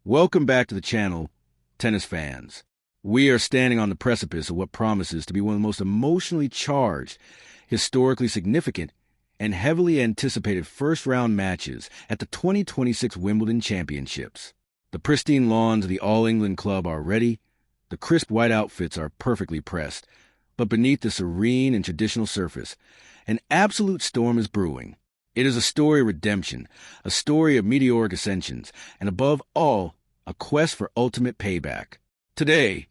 Welcome back to the channel, tennis fans. We are standing on the precipice of what promises to be one of the most emotionally charged, historically significant, and heavily anticipated first-round matches at the 2026 Wimbledon Championships. The pristine lawns of the All England Club are ready, the crisp white outfits are perfectly pressed, but beneath the serene and traditional surface, an absolute storm is brewing. It is a story of redemption, a story of meteoric ascensions, and above all, a quest for ultimate payback. Today,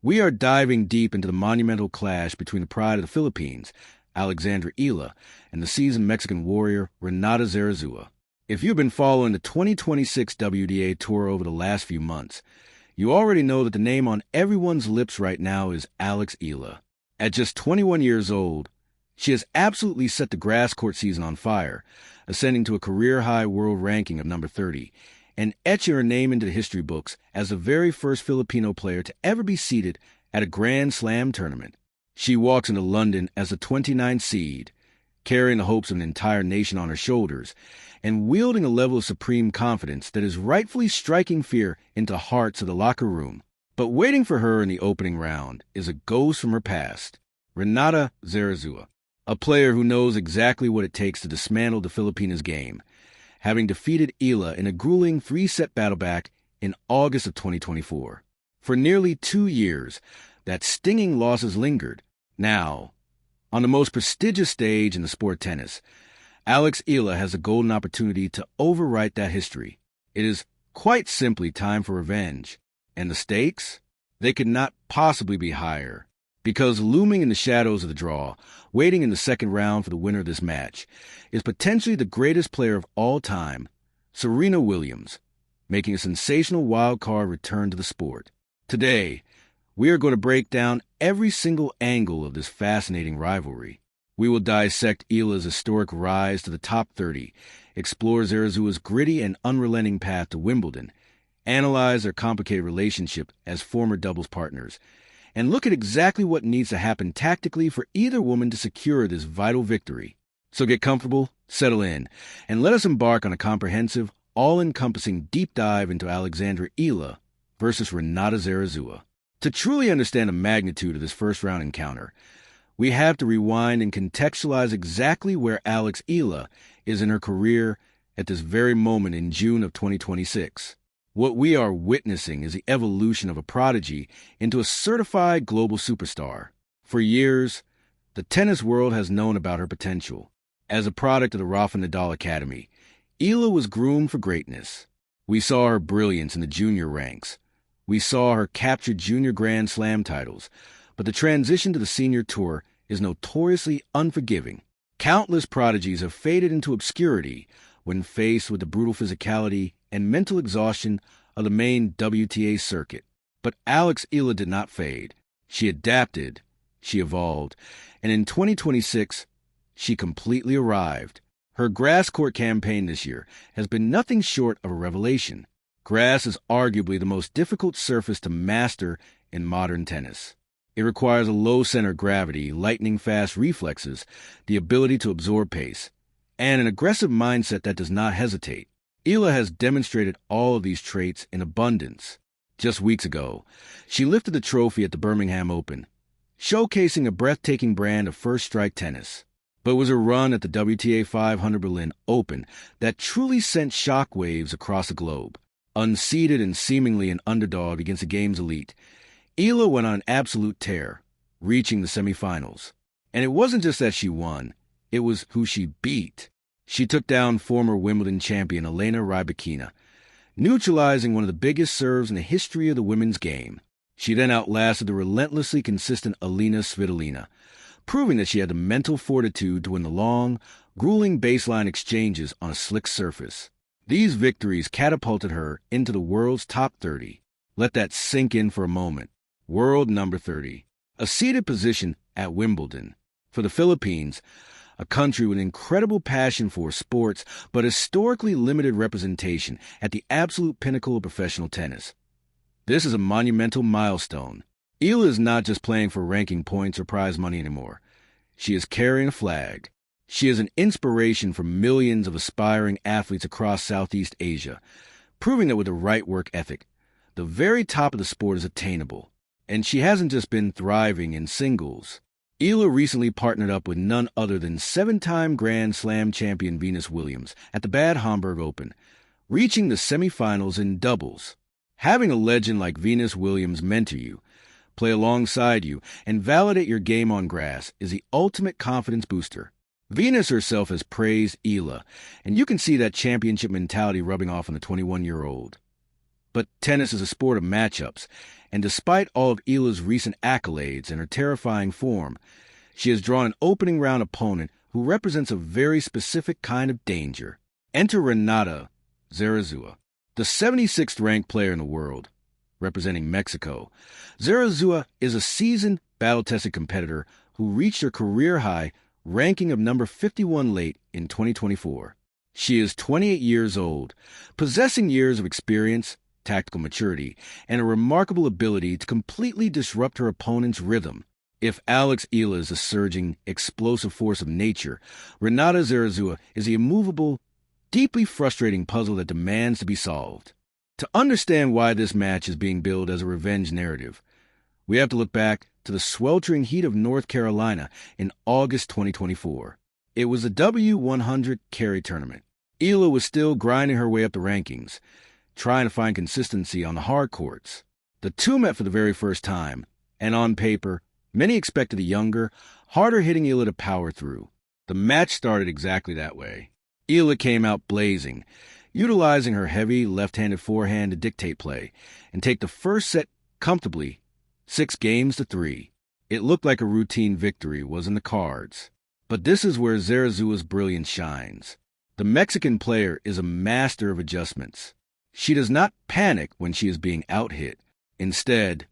we are diving deep into the monumental clash between the pride of the Philippines, ALEXANDRA EALA, and the seasoned Mexican warrior, RENATA Zarazua. If you've been following the 2026 WDA Tour over the last few months, you already know that the name on everyone's lips right now is Alex EALA. At just 21 years old, she has absolutely set the grass court season on fire, ascending to a career-high world ranking of number 30, and etching her name into the history books as the very first Filipino player to ever be seated at a Grand Slam tournament. She walks into London as the 29th seed, carrying the hopes of an entire nation on her shoulders, and wielding a level of supreme confidence that is rightfully striking fear into the hearts of the locker room. But waiting for her in the opening round is a ghost from her past, RENATA Zarazua, a player who knows exactly what it takes to dismantle the Filipinas game, having defeated EALA in a grueling 3-set battle back in August of 2024. For nearly 2 years, that stinging loss has lingered. Now, on the most prestigious stage in the sport of tennis, Alex EALA has a golden opportunity to overwrite that history. It is quite simply time for revenge. And the stakes? They could not possibly be higher. Because looming in the shadows of the draw, waiting in the second round for the winner of this match, is potentially the greatest player of all time, Serena Williams, making a sensational wild-card return to the sport. Today, we are going to break down every single angle of this fascinating rivalry. We will dissect EALA's historic rise to the top 30, explore Zarazua's gritty and unrelenting path to Wimbledon, analyze their complicated relationship as former doubles partners, and look at exactly what needs to happen tactically for either woman to secure this vital victory. So get comfortable, settle in, and let us embark on a comprehensive, all-encompassing deep dive into ALEXANDRA EALA versus RENATA Zarazua. To truly understand the magnitude of this first-round encounter, we have to rewind and contextualize exactly where Alex EALA is in her career at this very moment in June of 2026. What we are witnessing is the evolution of a prodigy into a certified global superstar. For years, the tennis world has known about her potential. As a product of the Rafa Nadal Academy, EALA was groomed for greatness. We saw her brilliance in the junior ranks. We saw her capture junior Grand Slam titles. But the transition to the senior tour is notoriously unforgiving. Countless prodigies have faded into obscurity when faced with the brutal physicality and mental exhaustion of the main WTA circuit. But Alex EALA did not fade. She adapted, she evolved, and in 2026, she completely arrived. Her grass court campaign this year has been nothing short of a revelation. Grass is arguably the most difficult surface to master in modern tennis. It requires a low center of gravity, lightning-fast reflexes, the ability to absorb pace, and an aggressive mindset that does not hesitate. EALA has demonstrated all of these traits in abundance. Just weeks ago, she lifted the trophy at the Birmingham Open, showcasing a breathtaking brand of first-strike tennis. But it was a run at the WTA 500 Berlin Open that truly sent shockwaves across the globe. Unseeded and seemingly an underdog against the game's elite, EALA went on an absolute tear, reaching the semifinals. And it wasn't just that she won, it was who she beat. She took down former Wimbledon champion Elena Rybakina, neutralizing one of the biggest serves in the history of the women's game. She then outlasted the relentlessly consistent Alina Svitolina, proving that she had the mental fortitude to win the long, grueling baseline exchanges on a slick surface. These victories catapulted her into the world's top 30. Let that sink in for a moment. World number 30. A seated position at Wimbledon. For the Philippines, a country with incredible passion for sports, but historically limited representation at the absolute pinnacle of professional tennis. This is a monumental milestone. EALA is not just playing for ranking points or prize money anymore. She is carrying a flag. She is an inspiration for millions of aspiring athletes across Southeast Asia, proving that with the right work ethic, the very top of the sport is attainable. And she hasn't just been thriving in singles. EALA recently partnered up with none other than 7-time Grand Slam champion Venus Williams at the Bad Homburg Open, reaching the semifinals in doubles. Having a legend like Venus Williams mentor you, play alongside you, and validate your game on grass is the ultimate confidence booster. Venus herself has praised EALA, and you can see that championship mentality rubbing off on the 21-year-old. But tennis is a sport of matchups, and despite all of EALA's recent accolades and her terrifying form, she has drawn an opening round opponent who represents a very specific kind of danger. Enter RENATA, Zarazua, the 76th ranked player in the world, representing Mexico. Zarazua is a seasoned, battle-tested competitor who reached her career-high ranking of number 51 late in 2024. She is 28 years old, possessing years of experience, tactical maturity, and a remarkable ability to completely disrupt her opponent's rhythm. If Alex EALA is a surging, explosive force of nature, RENATA Zarazua is the immovable, deeply frustrating puzzle that demands to be solved. To understand why this match is being billed as a revenge narrative, we have to look back to the sweltering heat of North Carolina in August 2024. It was a W100 carry tournament. EALA was still grinding her way up the rankings, trying to find consistency on the hard courts. The two met for the very first time, and on paper, many expected the younger, harder-hitting EALA to power through. The match started exactly that way. EALA came out blazing, utilizing her heavy left-handed forehand to dictate play and take the first set comfortably, 6-3. It looked like a routine victory was in the cards. But this is where Zarazua's brilliance shines. The Mexican player is a master of adjustments. She does not panic when she is being out-hit. Instead,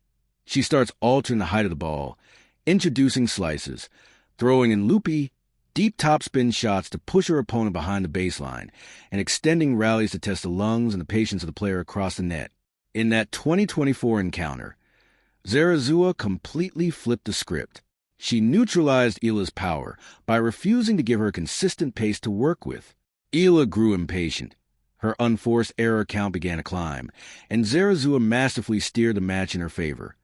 she starts altering the height of the ball, introducing slices, throwing in loopy, deep topspin shots to push her opponent behind the baseline, and extending rallies to test the lungs and the patience of the player across the net. In that 2024 encounter, Zarazua completely flipped the script. She neutralized EALA's power by refusing to give her a consistent pace to work with. EALA grew impatient. Her unforced error count began to climb, and Zarazua masterfully steered the match in her favor,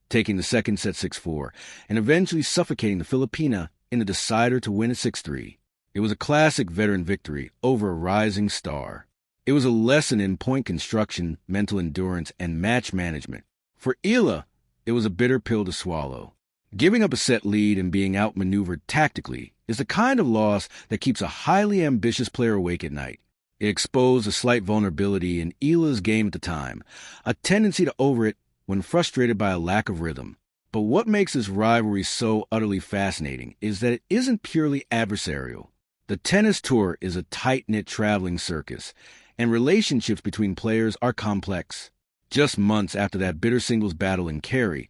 taking the second set 6-4, and eventually suffocating the Filipina in the decider to win at 6-3. It was a classic veteran victory over a rising star. It was a lesson in point construction, mental endurance, and match management. For EALA, it was a bitter pill to swallow. Giving up a set lead and being outmaneuvered tactically is the kind of loss that keeps a highly ambitious player awake at night. It exposed a slight vulnerability in EALA's game at the time, a tendency to over it when frustrated by a lack of rhythm. But what makes this rivalry so utterly fascinating is that it isn't purely adversarial. The tennis tour is a tight-knit traveling circus, and relationships between players are complex. Just months after that bitter singles battle in Cary,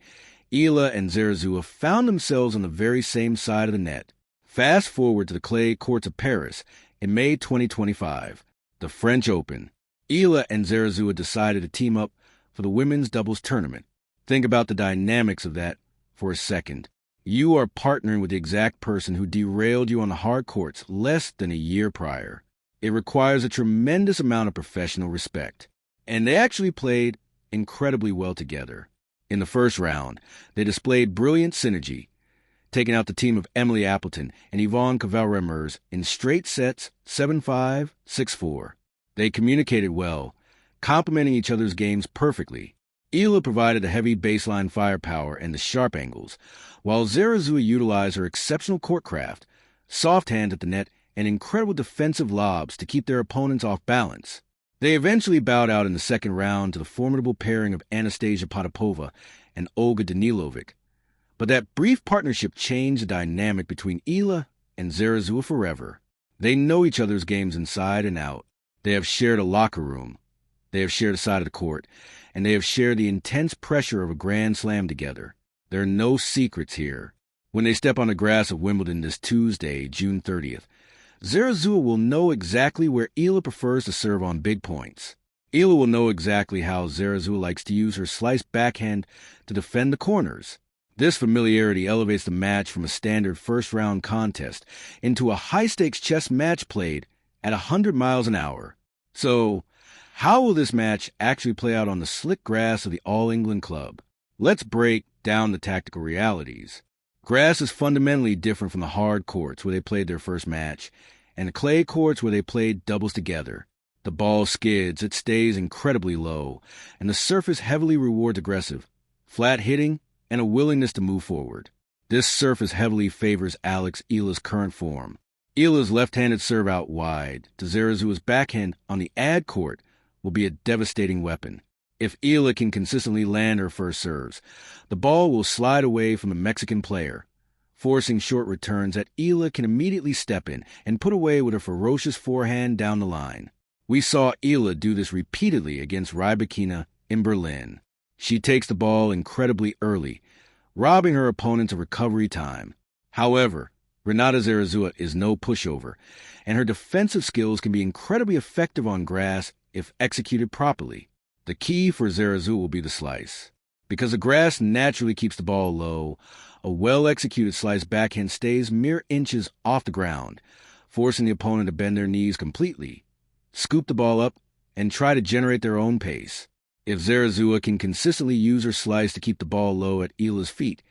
EALA and Zarazua found themselves on the very same side of the net. Fast forward to the clay courts of Paris in May 2025. The French Open. EALA and Zarazua decided to team up for the women's doubles tournament. Think about the dynamics of that for a second. You are partnering with the exact person who derailed you on the hard courts less than a year prior. It requires a tremendous amount of professional respect. And they actually played incredibly well together. In the first round, they displayed brilliant synergy, taking out the team of Emily Appleton and Yvonne Cavell-Remers in straight sets 7-5, 6-4. They communicated well, complementing each other's games perfectly. EALA provided the heavy baseline firepower and the sharp angles, while Zarazua utilized her exceptional court craft, soft hand at the net, and incredible defensive lobs to keep their opponents off balance. They eventually bowed out in the second round to the formidable pairing of Anastasia Potapova and Olga Danilovic. But that brief partnership changed the dynamic between EALA and Zarazua forever. They know each other's games inside and out. They have shared a locker room. They have shared a side of the court. And they have shared the intense pressure of a Grand Slam together. There are no secrets here. When they step on the grass of Wimbledon this Tuesday, June 30th, Zarazua will know exactly where EALA prefers to serve on big points. EALA will know exactly how Zarazua likes to use her sliced backhand to defend the corners. This familiarity elevates the match from a standard first-round contest into a high-stakes chess match played at 100 miles an hour. So, How will this match actually play out on the slick grass of the All England Club? Let's break down the tactical realities. Grass is fundamentally different from the hard courts where they played their first match, and the clay courts where they played doubles together. The ball skids, it stays incredibly low, and the surface heavily rewards aggressive, flat hitting, and a willingness to move forward. This surface heavily favors Alex Eala's current form. Eala's left-handed serve out wide to Zarazua's backhand on the ad court will be a devastating weapon. If Eala can consistently land her first serves, the ball will slide away from the Mexican player, forcing short returns that Eala can immediately step in and put away with a ferocious forehand down the line. We saw Eala do this repeatedly against Rybakina in Berlin. She takes the ball incredibly early, robbing her opponents of recovery time. However, Renata Zarazua is no pushover, and her defensive skills can be incredibly effective on grass if executed properly. The key for Zarazua will be the slice. Because the grass naturally keeps the ball low, a well-executed slice backhand stays mere inches off the ground, forcing the opponent to bend their knees completely, scoop the ball up, and try to generate their own pace. If Zarazua can consistently use her slice to keep the ball low at Eala's feet,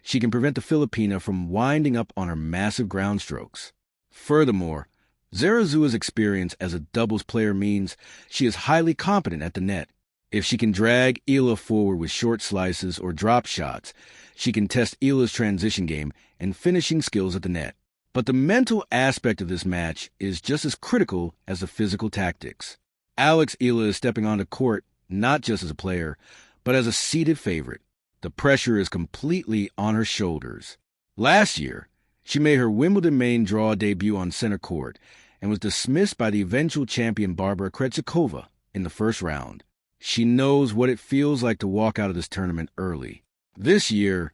she can prevent the Filipina from winding up on her massive ground strokes. Furthermore, Zarazua's experience as a doubles player means she is highly competent at the net. If she can drag Eala forward with short slices or drop shots, she can test Eala's transition game and finishing skills at the net. But the mental aspect of this match is just as critical as the physical tactics. Alex Eala is stepping onto court not just as a player, but as a seated favorite. The pressure is completely on her shoulders. Last year, she made her Wimbledon main draw debut on center court and was dismissed by the eventual champion Barbara Krejcikova in the first round. She knows what it feels like to walk out of this tournament early. This year,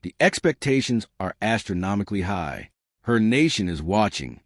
the expectations are astronomically high. Her nation is watching.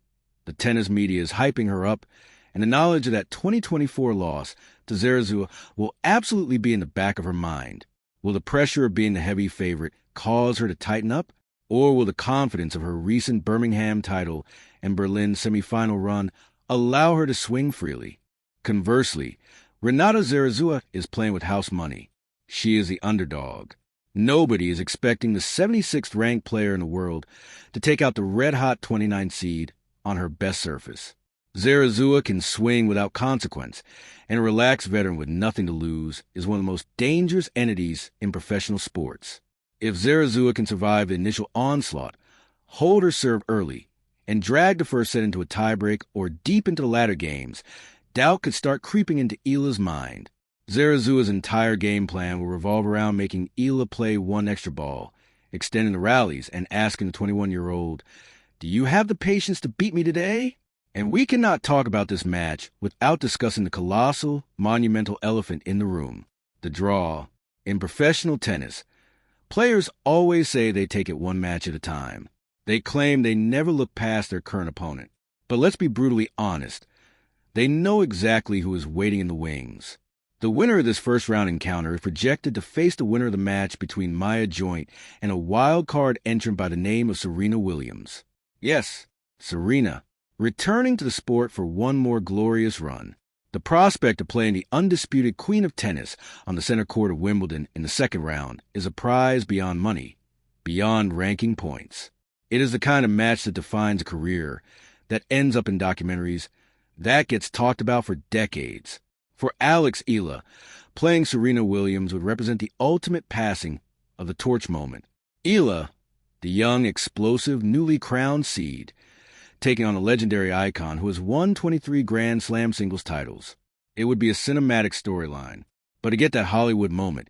The tennis media is hyping her up, and the knowledge of that 2024 loss to Zarazua will absolutely be in the back of her mind. Will the pressure of being the heavy favorite cause her to tighten up, or will the confidence of her recent Birmingham title and Berlin semifinal run allow her to swing freely? Conversely, Renata Zarazua is playing with house money. She is the underdog. Nobody is expecting the 76th ranked player in the world to take out the red-hot 29th seed on her best surface. Zarazua can swing without consequence, and a relaxed veteran with nothing to lose is one of the most dangerous entities in professional sports. If Zarazua can survive the initial onslaught, hold her serve early, and drag the first set into a tiebreak or deep into the latter games, doubt could start creeping into Eala's mind. Zarazua's entire game plan will revolve around making Eala play one extra ball, extending the rallies and asking the 21-year-old, "Do you have the patience to beat me today?" And we cannot talk about this match without discussing the colossal, monumental elephant in the room, the draw. In professional tennis, players always say they take it one match at a time. They claim they never look past their current opponent. But let's be brutally honest. They know exactly who is waiting in the wings. The winner of this first-round encounter is projected to face the winner of the match between Maya Joint and a wild-card entrant by the name of Serena Williams. Yes, Serena, returning to the sport for one more glorious run. The prospect of playing the undisputed queen of tennis on the center court of Wimbledon in the second round is a prize beyond money, beyond ranking points. It is the kind of match that defines a career, that ends up in documentaries, that gets talked about for decades. For Alex Eala, playing Serena Williams would represent the ultimate passing of the torch moment. Eala, the young, explosive, newly crowned seed, taking on a legendary icon who has won 23 Grand Slam singles titles. It would be a cinematic storyline. But to get that Hollywood moment,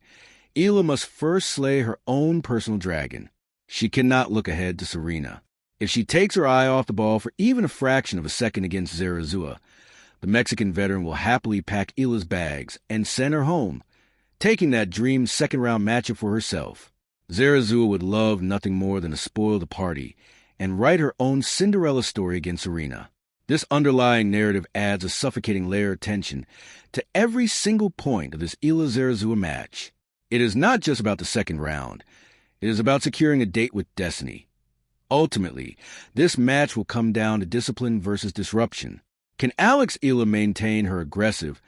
Eala must first slay her own personal dragon. She cannot look ahead to Serena. If she takes her eye off the ball for even a fraction of a second against Zarazua, the Mexican veteran will happily pack Eala's bags and send her home, taking that dream second-round matchup for herself. Zarazua would love nothing more than to spoil the party and write her own Cinderella story against Serena. This underlying narrative adds a suffocating layer of tension to every single point of this Eala-Zarazua match. It is not just about the second round. It is about securing a date with destiny. Ultimately, this match will come down to discipline versus disruption. Can Alex Eala maintain her aggressive,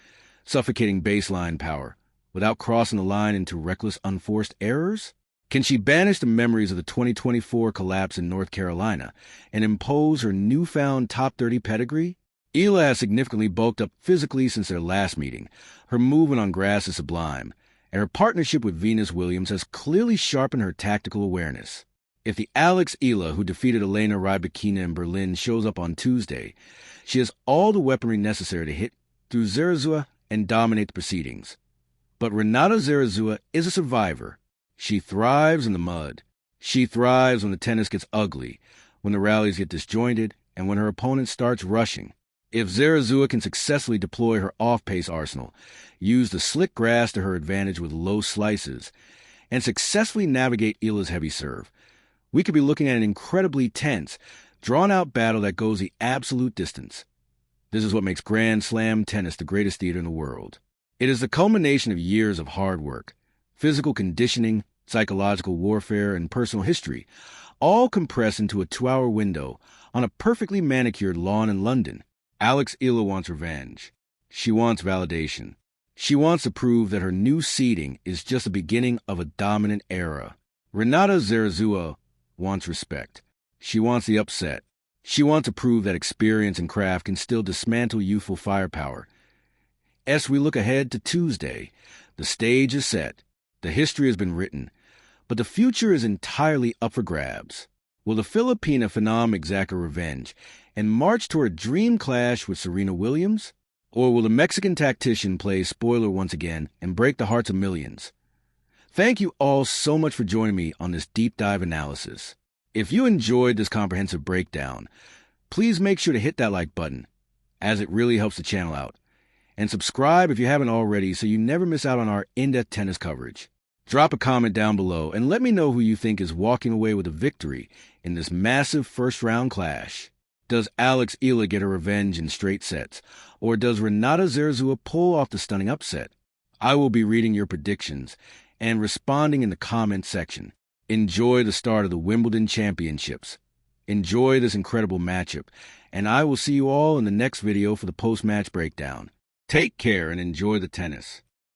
suffocating baseline power, without crossing the line into reckless, unforced errors? Can she banish the memories of the 2024 collapse in North Carolina and impose her newfound top 30 pedigree? EALA has significantly bulked up physically since their last meeting. Her movement on grass is sublime, and her partnership with Venus Williams has clearly sharpened her tactical awareness. If the Alex EALA who defeated Elena Rybakina in Berlin shows up on Tuesday, she has all the weaponry necessary to hit through Zarazua and dominate the proceedings. But RENATA Zarazua is a survivor. She thrives in the mud. She thrives when the tennis gets ugly, when the rallies get disjointed, and when her opponent starts rushing. If Zarazua can successfully deploy her off-pace arsenal, use the slick grass to her advantage with low slices, and successfully navigate EALA's heavy serve, we could be looking at an incredibly tense, drawn-out battle that goes the absolute distance. This is what makes Grand Slam tennis the greatest theater in the world. It is the culmination of years of hard work, physical conditioning, psychological warfare, and personal history, all compressed into a 2-hour window on a perfectly manicured lawn in London. Alex EALA wants revenge. She wants validation. She wants to prove that her new seeding is just the beginning of a dominant era. RENATA Zarazua wants respect. She wants the upset. She wants to prove that experience and craft can still dismantle youthful firepower. As we look ahead to Tuesday, the stage is set. The history has been written, but the future is entirely up for grabs. Will the Filipina phenom exact her revenge and march toward a dream clash with Serena Williams? Or will the Mexican tactician play spoiler once again and break the hearts of millions? Thank you all so much for joining me on this deep dive analysis. If you enjoyed this comprehensive breakdown, please make sure to hit that like button, as it really helps the channel out. And subscribe if you haven't already so you never miss out on our in-depth tennis coverage. Drop a comment down below and let me know who you think is walking away with a victory in this massive first-round clash. Does Alex EALA get her revenge in straight sets, or does RENATA Zarazua pull off the stunning upset? I will be reading your predictions and responding in the comment section. Enjoy the start of the Wimbledon Championships. Enjoy this incredible matchup, and I will see you all in the next video for the post-match breakdown. Take care and enjoy the tennis.